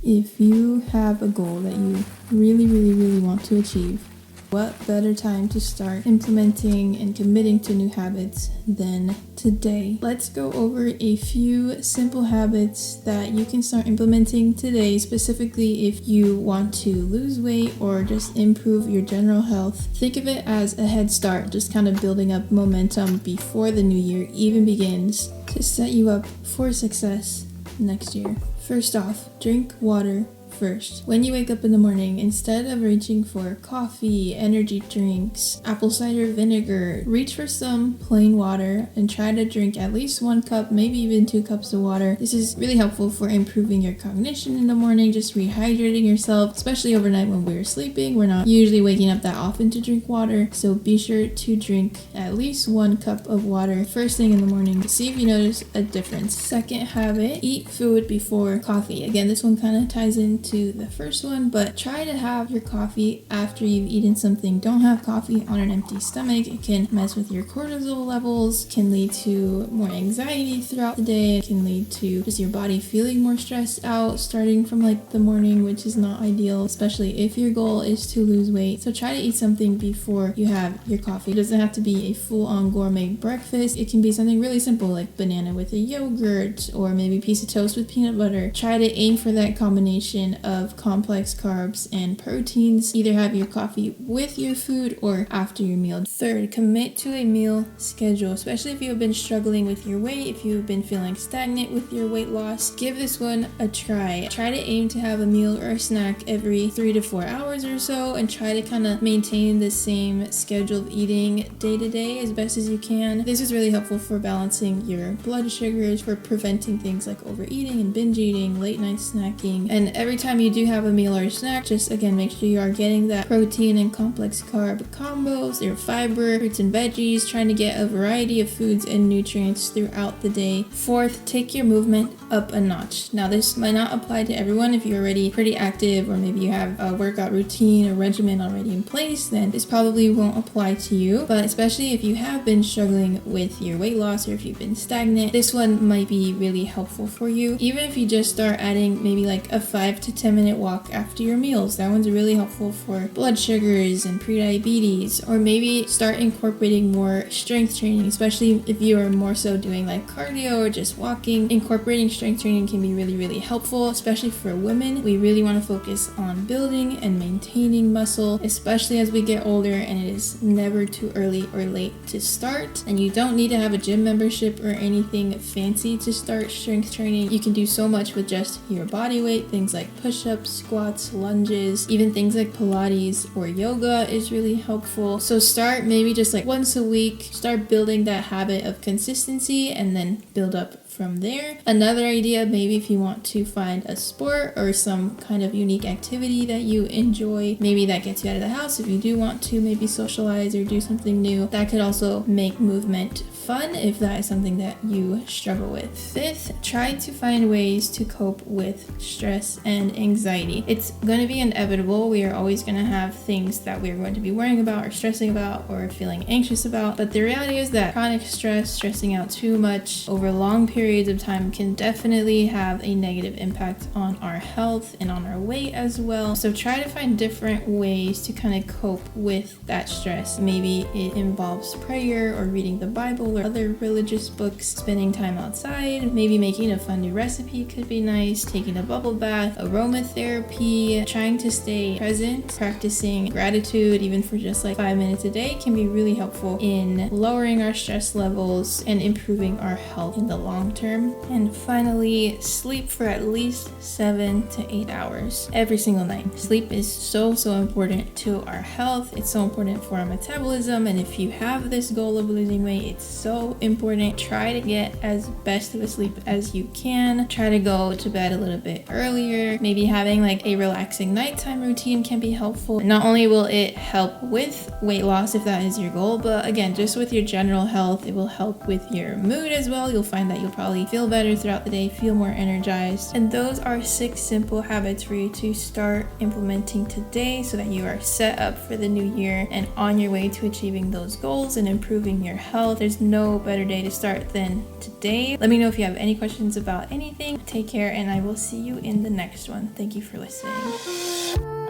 If you have a goal that you really want to achieve, what better time to start implementing and committing to new habits than today? Let's go over a few simple habits that you can start implementing today, specifically if you want to lose weight or just improve your general health. Think of it as a head start, just kind of building up momentum before the new year even begins to set you up for success next year. First off, drink water first. When you wake up in the morning, instead of reaching for coffee, energy drinks, apple cider vinegar, reach for some plain water and try to drink at least 1 cup, maybe even 2 cups of water. This is really helpful for improving your cognition in the morning, just rehydrating yourself, especially overnight when we're sleeping. We're not usually waking up that often to drink water, so be sure to drink at least 1 cup of water first thing in the morning to see if you notice a difference. Second habit, eat food before coffee. Again, this one kind of ties into the first one, but try to have your coffee after you've eaten something. Don't have coffee on an empty stomach. It can mess with your cortisol levels, can lead to more anxiety throughout the day. It can lead to just your body feeling more stressed out starting from like the morning, which is not ideal, especially if your goal is to lose weight. So try to eat something before you have your coffee. It doesn't have to be a full-on gourmet breakfast. It can be something really simple like banana with a yogurt or maybe a piece of toast with peanut butter. Try to aim for that combination of complex carbs and proteins. Either have your coffee with your food or after your meal. Third, commit to a meal schedule, especially if you have been struggling with your weight, if you've been feeling stagnant with your weight loss. Give this one a try. Try to aim to have a meal or a snack every 3 to 4 hours or so, and try to kind of maintain the same schedule of eating day to day as best as you can. This is really helpful for balancing your blood sugars, for preventing things like overeating and binge eating, late night snacking. And every time you do have a meal or a snack, just again make sure you are getting that protein and complex carb combos, your fiber, fruits and veggies, trying to get a variety of foods and nutrients throughout the day. Fourth, take your movement up a notch. Now this might not apply to everyone. If you're already pretty active or maybe you have a workout routine or regimen already in place, then this probably won't apply to you. But especially if you have been struggling with your weight loss or if you've been stagnant, this one might be really helpful for you. Even if you just start adding maybe like a 5 to 10 minute walk after your meals, that one's really helpful for blood sugars and prediabetes. Or maybe start incorporating more strength training, especially if you are more so doing like cardio or just walking. Incorporating strength training can be really helpful, especially for women. We really want to focus on building and maintaining muscle, especially as we get older, and it is never too early or late to start. And you don't need to have a gym membership or anything fancy to start strength training. You can do so much with just your body weight, things like push-ups, squats, lunges, even things like Pilates or yoga is really helpful. So start maybe just like once a week, start building that habit of consistency and then build up from there. Another idea, maybe if you want to find a sport or some kind of unique activity that you enjoy, maybe that gets you out of the house if you do want to maybe socialize or do something new, that could also make movement fun if that is something that you struggle with. Fifth, try to find ways to cope with stress and anxiety. It's going to be inevitable. We are always going to have things that we're going to be worrying about or stressing about or feeling anxious about, but the reality is that chronic stress, stressing out too much over long periods of time can definitely have a negative impact on our health and on our weight as well. So try to find different ways to kind of cope with that stress. Maybe it involves prayer or reading the Bible or other religious books, spending time outside, maybe making a fun new recipe could be nice, taking a bubble bath, aromatherapy, trying to stay present, practicing gratitude even for just like 5 minutes a day can be really helpful in lowering our stress levels and improving our health in the long term. And finally, sleep for at least 7 to 8 hours every single night. Sleep is so important to our health. It's so important for our metabolism, and if you have this goal of losing weight, it's so important. Try to get as best of a sleep as you can. Try to go to bed a little bit earlier. Maybe having like a relaxing nighttime routine can be helpful. Not only will it help with weight loss if that is your goal, but again, just with your general health, it will help with your mood as well. You'll find that you'll probably feel better throughout the day, feel more energized. And those are 6 simple habits for you to start implementing today so that you are set up for the new year and on your way to achieving those goals and improving your health. There's no better day to start than today. Let me know if you have any questions about anything. Take care, and I will see you in the next one. Thank you for listening.